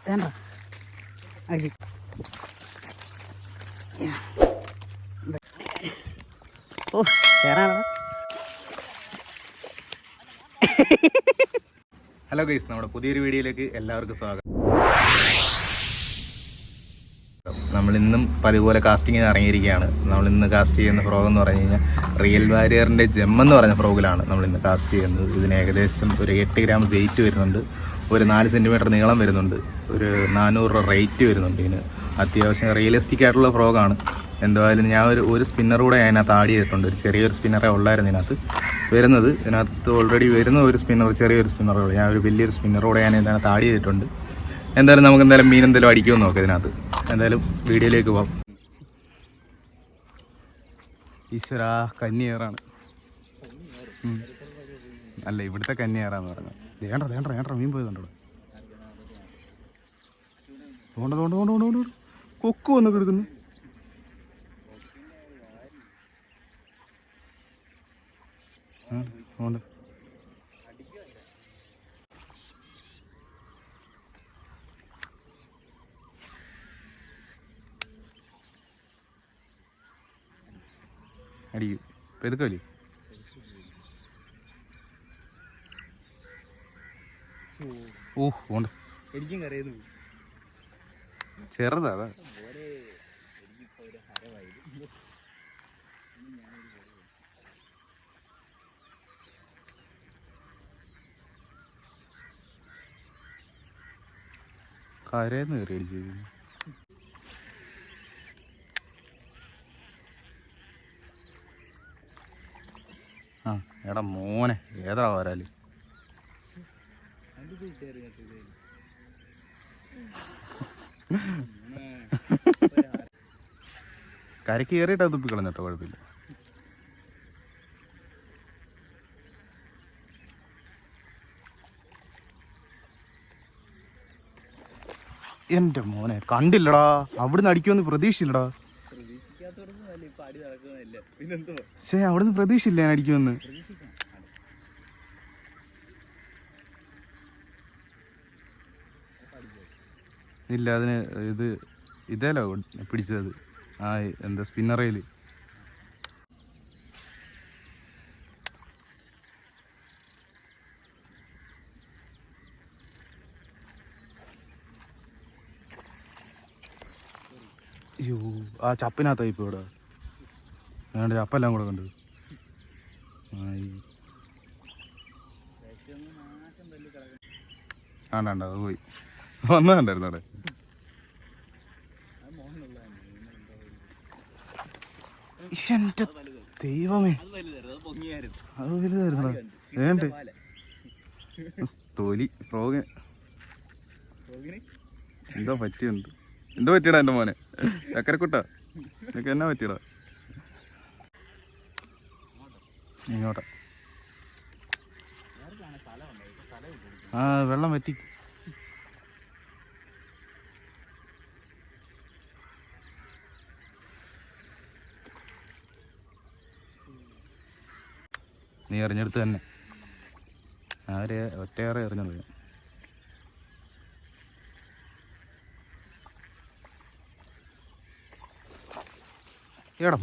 വേണ്ട അടിച്ച് ഓ ചേരാണോ. Hello guys, നമ്മുടെ പുതിയൊരു വീഡിയോയിലേക്ക് എല്ലാവർക്കും സ്വാഗതം. നമ്മളിന്നും പതിപോലെ കാസ്റ്റിങ്ങിന് ഇറങ്ങിയിരിക്കുകയാണ്. നമ്മളിന്ന് കാസ്റ്റ് ചെയ്യുന്ന ഫ്രോഗ് എന്ന് പറഞ്ഞു കഴിഞ്ഞാൽ റിയൽ വാരിയറിൻ്റെ ജെമ്മെന്ന് പറഞ്ഞ ഫ്രോഗിലാണ് നമ്മളിന്ന് കാസ്റ്റ് ചെയ്യുന്നത്. ഇതിന് ഏകദേശം ഒരു 8 ഗ്രാം വെയിറ്റ് വരുന്നുണ്ട്, ഒരു 4 സെൻറ്റിമീറ്റർ നീളം വരുന്നുണ്ട്, ഒരു 400 രൂപ റേറ്റ് വരുന്നുണ്ട്. ഇതിന് അത്യാവശ്യം റിയലിസ്റ്റിക് ആയിട്ടുള്ള ഫ്രോഗാണ്. എന്തായാലും ഞാൻ ഒരു സ്പിന്നർ കൂടെ അതിനകത്ത് ആഡ് ചെയ്തിട്ടുണ്ട്. ഒരു ചെറിയൊരു സ്പിന്നറെ ഉള്ളായിരുന്നു ഇതിനകത്ത് വരുന്നത്. ഇതിനകത്ത് ഓൾറെഡി വരുന്ന ഒരു സ്പിന്നർ, ചെറിയൊരു സ്പിന്നറുകൾ, ഞാൻ ഒരു വലിയൊരു സ്പിന്നറോടെ ഞാൻ ഇതിനകത്ത് ആഡ് ചെയ്തിട്ടുണ്ട്. എന്തായാലും നമുക്ക് മീൻ എന്തെങ്കിലും അടിക്കുമെന്ന് നോക്കാം ഇതിനകത്ത്. എന്തായാലും വീഡിയോയിലേക്ക് പോകാം. ഈശ്വര, കന്നിയേറാണ്. അല്ല, ഇവിടുത്തെ കന്നിയേറാന്ന് പറഞ്ഞത്. വേണ്ട മീൻ പോയതുണ്ടോ? തോണ്ട കൊക്കു വന്ന് കിടക്കുന്നു. അടിക്കും പെതുക്കല്ലേ? ഓണ്ട് എനിക്കും കറിയുന്നു. ചെറുതാ അതാ. കരയെന്ന് കയറി അടിച്ചു. ആ എടാ മോനെ, ഏതാ വരാല്? കരക്ക് കയറിയിട്ടാ തുപ്പിക്കളഞ്ഞോ, കുഴപ്പമില്ല. എന്റെ മോനെ കണ്ടില്ലടാ, അവിടുന്ന് അടിക്കുമെന്ന് പ്രതീക്ഷിച്ചില്ലടാ. അവിടുന്ന് പ്രതീക്ഷയില്ല ഞാൻ അടിക്കുമെന്ന്. ഇല്ല, അതിന് ഇതേലോ പിടിച്ചത്, ആ എന്താ സ്പിന്നറയില്. അയ്യോ, ആ ചപ്പിനകത്തായി ഇപ്പോൾ ഇവിടെ. വേണ്ട, ചപ്പെല്ലാം കൂടെ കണ്ടു. ആണ്ടാ, അത് പോയി. വന്നതുണ്ടായിരുന്നു അവിടെ. എന്റെ ദൈവമേ, അത് വലുതായിരുന്നു. വേണ്ട തോലി ഫ്രോഗ് എന്തോ പറ്റിയുണ്ട്. എന്തോ പറ്റിയടാ എൻ്റെ മോനെ? ചക്കരക്കുട്ടാ, നിനക്ക് എന്നാ പറ്റിയടാ? ഇങ്ങോട്ടാ. ആ വെള്ളം പറ്റി. നീ എറിഞ്ഞെടുത്ത് തന്നെ. ആരെ ഒറ്റയേറെ എറിഞ്ഞത്. എടാ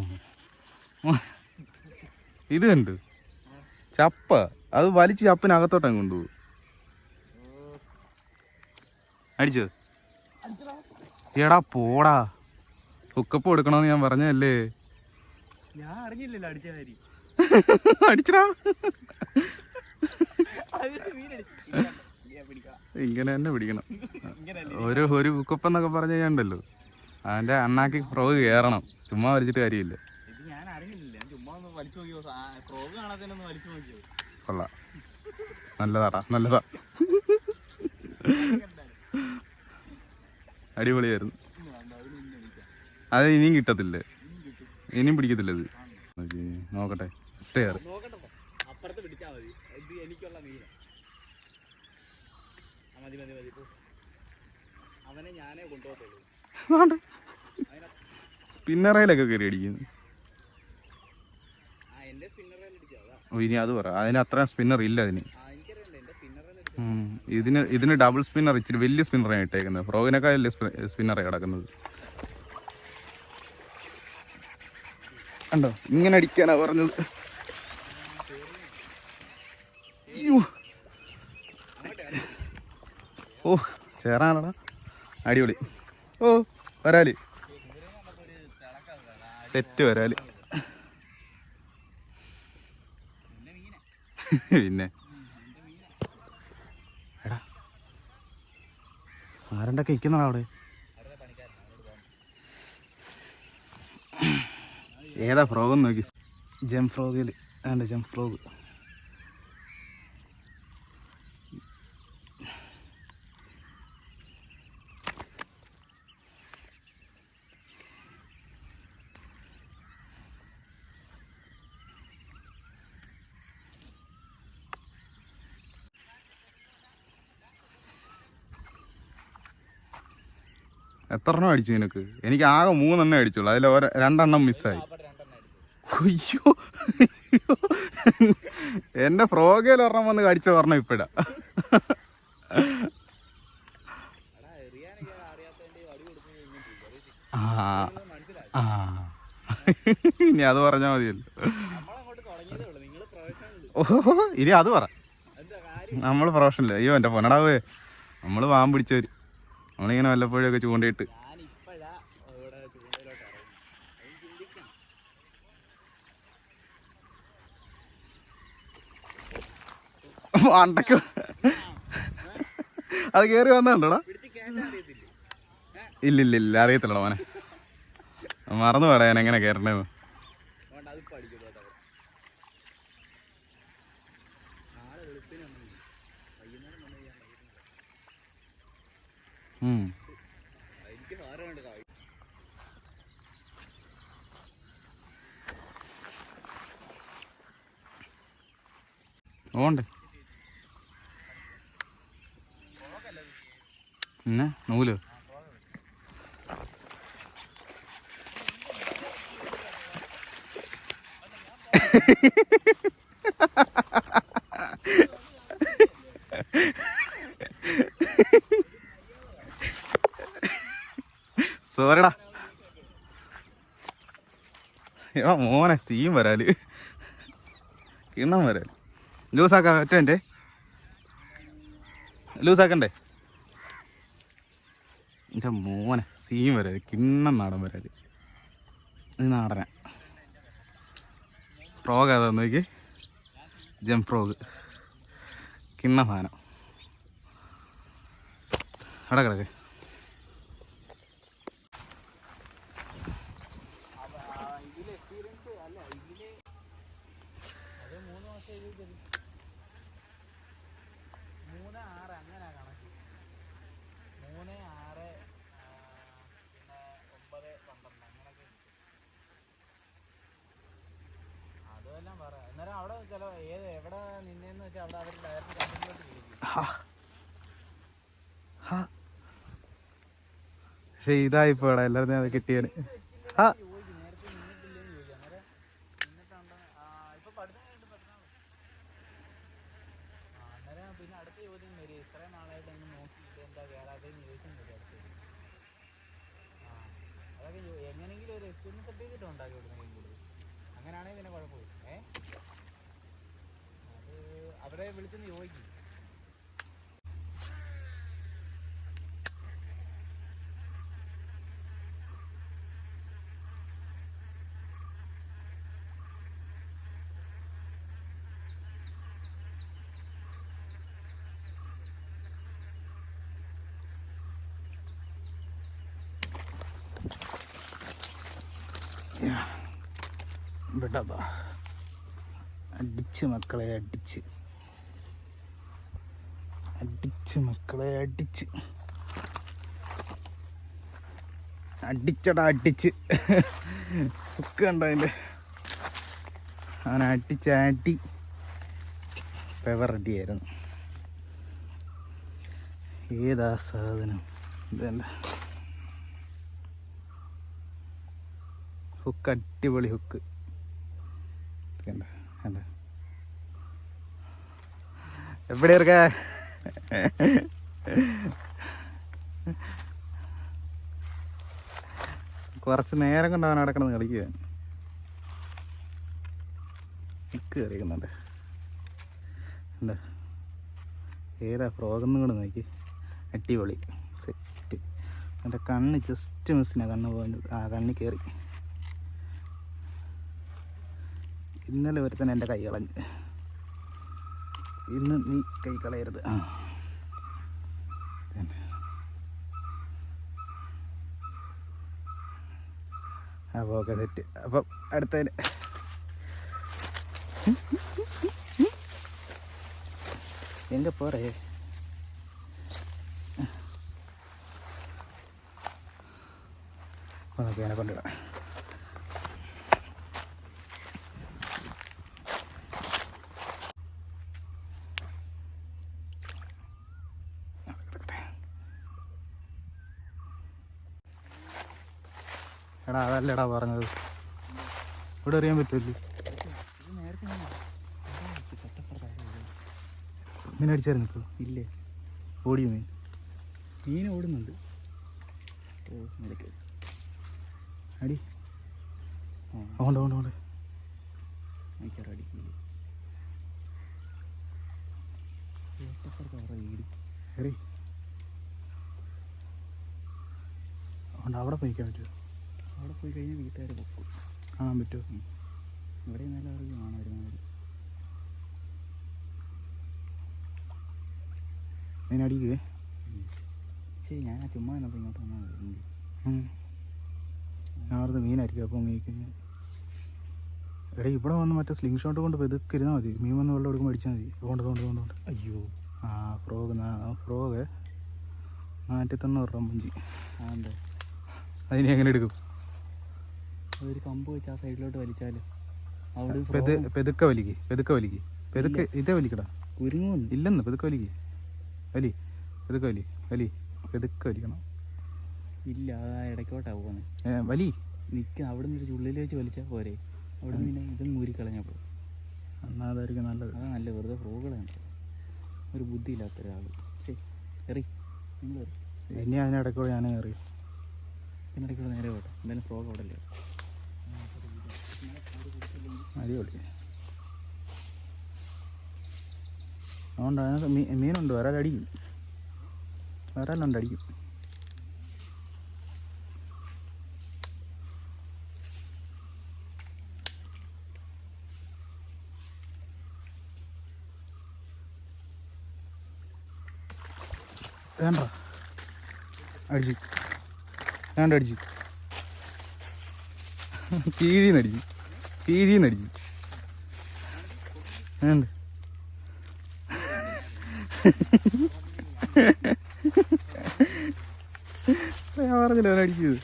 ഇത് കണ്ട് ചപ്പ, അത് വലിച്ച് ചപ്പിനകത്തോട്ടങ്ങ് കൊണ്ടുപോകും. അടിച്ചോ? എടാ പോടാ, ഹുക്കപ്പ് കൊടുക്കണമെന്ന് ഞാൻ പറഞ്ഞല്ലേ. ഞാൻ അറിഞ്ഞില്ലല്ലോ അടിച്ച കാര്യം. അടിച്ചടാ. ഇങ്ങനെ തന്നെ പിടിക്കണം. ഒരു ഹുക്കപ്പ് എന്നൊക്കെ പറഞ്ഞു കഴിഞ്ഞാണ്ടല്ലോ, അതിന്റെ അണ്ണാക്കി ഫ്രോഗ് കയറണം. ചുമ്മാ വലിച്ചിട്ട് കാര്യമില്ല. കൊള്ളാം, നല്ലതാടാ, നല്ലതാ. അടിപൊളിയായിരുന്നു. അത് ഇനിയും കിട്ടത്തില്ലേ? ഇനിയും പിടിക്കത്തില്ല ഇത്. നോക്കട്ടെ, ഒറ്റയേറ്. സ്പിന്നറയിലൊക്കെ കയറി അടിക്കുന്നു. ഇനി അത് പറ, അതിന് അത്ര സ്പിന്നർ ഇല്ല അതിന്. ഇതിന് ഡബിൾ സ്പിന്നർ, ഇച്ചിരി വലിയ സ്പിന്നറാണ് ഇട്ടേക്കുന്നത്. ഫ്രോഗിനൊക്കെ വലിയ സ്പിന്നറാണ് കിടക്കുന്നത്. കണ്ടോ, ഇങ്ങനെ അടിക്കാനാ പറഞ്ഞത്. ഓ ചേറാനടാ, അടിപൊളി. ഓ വരാല്, സെറ്റ് വരാല്. പിന്നെ എടാ ആരണ്ടൊക്കെ ഇരിക്കുന്നതാ അവിടെ? ഏതാ ഫ്രോഗ് നോക്കി? ജം ഫ്രോഗിൽ ആണ്ട് ജം ഫ്രോഗ്. എത്ര എണ്ണം അടിച്ചു നിനക്ക്? എനിക്ക് ആകെ 3 എണ്ണം അടിച്ചുള്ളൂ. അതിൽ 2 എണ്ണം മിസ്സായി. അയ്യോ, എന്റെ ഫ്രോഗയിൽ ഒരെണ്ണം വന്ന് കടിച്ച പറഞ്ഞ ഇപ്പഴാ. ഇനി അത് പറഞ്ഞാ മതിയല്ലോ. ഓഹോ, ഇനി അത് പറ. നമ്മള് പ്രൊഫഷണൽ. അയ്യോ എന്റെ പൊന്നടാവേ, നമ്മള് പാമ്പ് പിടിച്ചവര്. നമ്മളിങ്ങനെ വല്ലപ്പോഴും ഒക്കെ ചൂണ്ടയിട്ട് അണ്ടക്ക് അത് കേറി വന്നോടാ. ഇല്ലില്ല അറിയത്തില്ലടോ മോനെ, മറന്നു പോടാ ഞാൻ എങ്ങനെ കേറണ്ടേന്ന്. ഓണ്ടേ പിന്നെ നൂല്. സോരടാ മോനെ, സീം വരാല്, കിണ്ണം വരാല്. ലൂസാക്കാ ഒറ്റ ലൂസാക്കണ്ടേ? എൻ്റെ മോനെ, സീം വരാല്, കിണ്ണം നാടൻ വരാല്. ഇത് നാടന ഫ്രോഗ്. അതാ നോക്കി, ജം ഫ്രോഗ്, കിണ്ണ സാധനം. അവിടെ കിടക്ക്. പക്ഷെ ഇതായിപ്പോ എല്ലാവരും അത് കിട്ടിയാല്. എങ്ങനെയെങ്കിലും ഒരു എക്സ്പീരിയൻസ് സർട്ടിഫിക്കറ്റ് ഉണ്ടാക്കി കൊടുക്കുന്നെങ്കിൽ അങ്ങനെയാണെങ്കിൽ പിന്നെ കുഴപ്പമില്ല. അത് അവരെ വിളിച്ചൊന്ന് ചോദിക്കും. വിടതാ അടിച്ച് മക്കളെ, അടിച്ച് മക്കളെ, അടിച്ചടാ അടിച്ച്. ഹുക്ക് കണ്ടോ അതിൻ്റെ? അവൻ അടി പെവർ റെഡിയായിരുന്നു. ഏതാ സാധനം? ഇതല്ല ഹുക്ക്, അടിപൊളി ഹുക്ക്. എവിടെ ഇരിക്ക? കുറച്ച് നേരം കൊണ്ട് അവൻ അടക്കണമെന്ന് കളിക്കുക. കയറിക്കുന്നുണ്ട് എന്താ ഏതാ ഫ്രോഗൊന്നും കൂടെ നോക്കി. അടിപൊളി സെറ്റ്. എൻ്റെ കണ്ണ് ജസ്റ്റ് മിസ്സിനാണ് കണ്ണ് പോകുന്നത്. ആ കണ്ണിൽ കയറി. ഇന്നലെ ഒരുത്തന്നെ എൻ്റെ കൈ കളഞ്ഞ്. ഇന്ന് നീ കൈ കളയരുത്. അപ്പോൾ ഓക്കെ സെറ്റ്. അപ്പം അടുത്തതിന് എங்கே போகிறே? ഓക്കെ എന്നെ കൊണ്ടുവിടാം. എടാ അതല്ലടാ പറഞ്ഞത്. ഇവിടെ അറിയാൻ പറ്റുമല്ലോ. മീൻ അടിച്ചായിരുന്നു ഇപ്പോൾ? ഇല്ലേ. ഓടിയോ മീൻ? മീൻ ഓടുന്നുണ്ട്. ഓ നിലയ്ക്ക് അടി. ഓണ്ട് ഓണ്ട് ഓണ്ട് അടിക്കില്ല. കയറി അതുകൊണ്ട് അവിടെ പോയി നിൽക്കാൻ പറ്റുമോ? അവിടെ പോയി കഴിഞ്ഞാൽ വീട്ടുകാർ പൊക്കും. കാണാൻ പറ്റുമോ? ഇവിടെ നല്ല അറിവ് കാണാൻ വരുന്നവർ. മീനടിക്കേ? ശരി, ഞാൻ ചുമ്മാ എന്നപ്പോൾ ഇങ്ങോട്ട് വന്നാൽ മതി. ഞാൻ അവിടുത്തെ മീനായിരിക്കും. അപ്പോൾ മീൻ എടേ ഇവിടെ വന്ന് മറ്റേ സ്ലിംഗ് ഷോട്ട് കൊണ്ട് പെതുക്കെ ഇരുന്നാൽ മതി. മീൻ വന്ന് വെള്ളം എടുക്കുമ്പോൾ അടിച്ചാൽ മതി. കൊണ്ട് അയ്യോ. ആ ഫ്രോഗ് 490 രൂപ മുഞ്ചി. അതിനെ എങ്ങനെ എടുക്കും? ഒരു കമ്പ് വെച്ച് ആ സൈഡിലോട്ട് വലിച്ചാൽ അവിടെ പെതുക്കെ വലിക്ക്. ഇതേ വലിക്കടാ. കുരുങ്ങുന്നു ഇല്ലെന്ന്. പെതുക്കെ വലിക്കണം. ഇല്ല, അതാ ഇടയ്ക്കോട്ടാ പോകുന്നത്. വലി നിൽക്കുക. അവിടെ നിന്ന് ഒരു ചുള്ളിൽ വെച്ച് വലിച്ചാൽ പോരെ. അവിടെ നിന്ന് പിന്നെ ഇതും മൂരിക്കളഞ്ഞപ്പോൾ എന്നാൽ അതായിരിക്കും നല്ലത്. അതാ നല്ല. വെറുതെ ഫ്രോഗുകളാണ്. ഒരു ബുദ്ധിയില്ലാത്ത ഒരാൾ. ശരി എറി. നിങ്ങൾ എറി. ഇനി അതിനിടയ്ക്കൂടെ ഞാൻ എറി. ഇതിനിടയ്ക്കൂടെ നേരെ പോട്ടെ. എന്തായാലും ഫ്രോഗ് അവിടെ അല്ലേ. അടിപൊളി. അതുകൊണ്ട് അതിനകത്ത് മീനുണ്ട്. ഒരാളടിക്കും. അടിക്കും. വേണ്ട അടിച്ചു. കീഴീന്നടിച്ചു. വേണ്ട ഞാൻ പറഞ്ഞില്ല അവനടിച്ചത്.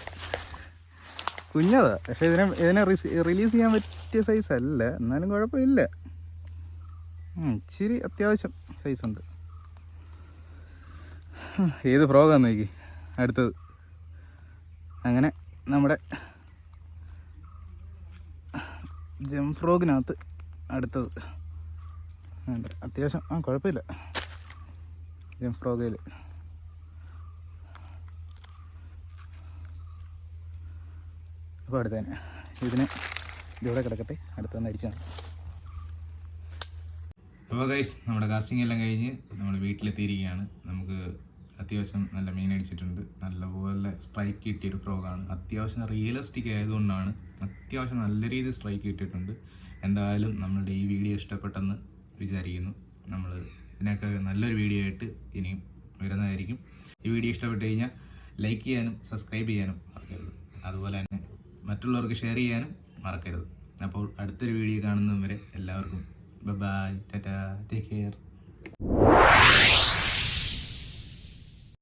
കുഞ്ഞതാ. പക്ഷെ ഇതിനെ റിലീസ് ചെയ്യാൻ പറ്റിയ സൈസ് അല്ല. എന്നാലും കുഴപ്പമില്ല. ഇച്ചിരി അത്യാവശ്യം സൈസുണ്ട്. ഏത് ഫ്രോഗാന്ന് നോക്കി അടുത്തത്. അങ്ങനെ നമ്മുടെ ജം ഫ്രോഗിനകത്ത് അടുത്തത് അത്യാവശ്യം കുഴപ്പമില്ല. ജം ഫ്രോഗയിൽ അപ്പോൾ അടുത്തന്നെ ഇതിവിടെ കിടക്കട്ടെ. അടുത്തൊന്ന് അടിച്ചാണ്. അപ്പോൾ ഗൈസ്, നമ്മുടെ കാസ്റ്റിംഗ് എല്ലാം കഴിഞ്ഞ് നമ്മൾ വീട്ടിലെത്തിയിരിക്കുകയാണ്. നമുക്ക് അത്യാവശ്യം നല്ല മീൻ അടിച്ചിട്ടുണ്ട്. നല്ലപോലെ സ്ട്രൈക്ക് കിട്ടിയൊരു ഫ്രോഗാണ്. അത്യാവശ്യം റിയലിസ്റ്റിക് ആയതുകൊണ്ടാണ് അത്യാവശ്യം നല്ല രീതിയിൽ സ്ട്രൈക്ക് കിട്ടിയിട്ടുണ്ട്. എന്തായാലും നമ്മളുടെ ഈ വീഡിയോ ഇഷ്ടപ്പെട്ടെന്ന് വിചാരിക്കുന്നു. നമ്മൾ ഇതിനൊക്കെ നല്ലൊരു വീഡിയോ ആയിട്ട് ഇനിയും വരുന്നതായിരിക്കും. ഈ വീഡിയോ ഇഷ്ടപ്പെട്ട് കഴിഞ്ഞാൽ ലൈക്ക് ചെയ്യാനും സബ്സ്ക്രൈബ് ചെയ്യാനും മറക്കരുത്. അതുപോലെ തന്നെ മറ്റുള്ളവർക്ക് ഷെയർ ചെയ്യാനും മറക്കരുത്. അപ്പോൾ അടുത്തൊരു വീഡിയോ കാണുന്നതും വരെ എല്ലാവർക്കും ബൈ, ടാറ്റാ, ടേക്ക് കെയർ.